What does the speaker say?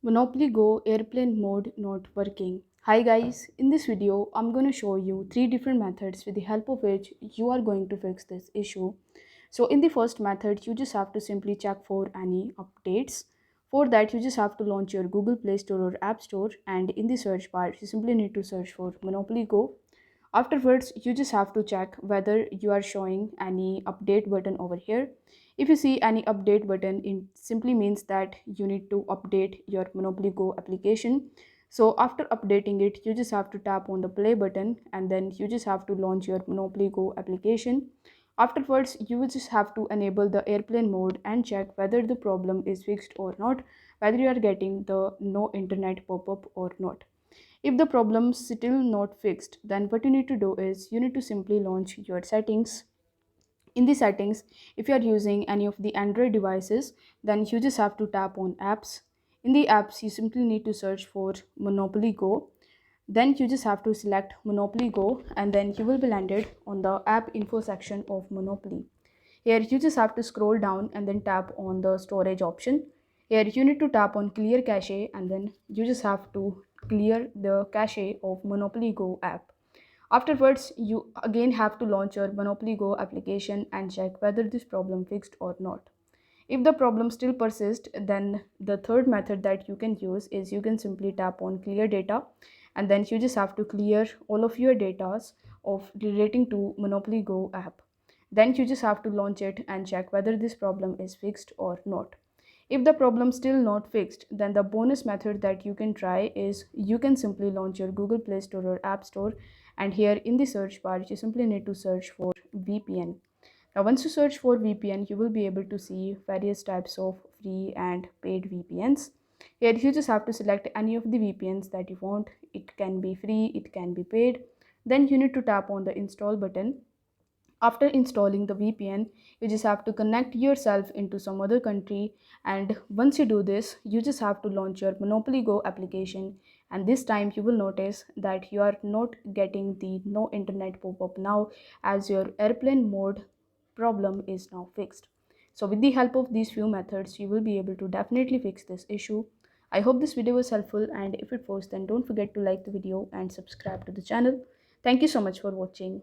Monopoly Go airplane mode not working. Hi guys, in this video I'm going to show you three different methods with the help of which you are going to fix this issue. So in the first method you just have to simply check for any updates. For that you just have to launch your Google Play Store or App Store, and in the search bar you simply need to search for Monopoly Go. Afterwards, you just have to check whether you are showing any update button over here. If you see any update button, it simply means that you need to update your Monopoly Go application. So after updating it, you just have to tap on the play button and then you just have to launch your Monopoly Go application. Afterwards, you will just have to enable the airplane mode and check whether the problem is fixed or not, whether you are getting the no internet pop-up or not. If the problem's still not fixed, then what you need to do is you need to simply launch your settings. In the settings, if you are using any of the Android devices, then you just have to tap on apps. In the apps, you simply need to search for Monopoly Go. Then you just have to select Monopoly Go and then you will be landed on the app info section of Monopoly. Here you just have to scroll down and then tap on the storage option. Here you need to tap on clear cache and then you just have to clear the cache of Monopoly Go app. Afterwards, you again have to launch your Monopoly Go application and check whether this problem fixed or not. If the problem still persists, then the third method that you can use is you can simply tap on clear data and then you just have to clear all of your data of relating to Monopoly Go app. Then you just have to launch it and check whether this problem is fixed or not. If the problem still not fixed, then the bonus method that you can try is you can simply launch your Google Play Store or App Store, and here in the search bar you simply need to search for VPN. Now once you search for VPN, you will be able to see various types of free and paid VPNs. Here you just have to select any of the VPNs that you want. It can be free, it can be paid. Then you need to tap on the install button. After installing the VPN, you just have to connect yourself into some other country, and once you do this, you just have to launch your Monopoly Go application, and this time you will notice that you are not getting the no internet pop-up now, as your airplane mode problem is now fixed. So with the help of these few methods, you will be able to definitely fix this issue. I hope this video was helpful, and if it was, then don't forget to like the video and subscribe to the channel. Thank you so much for watching.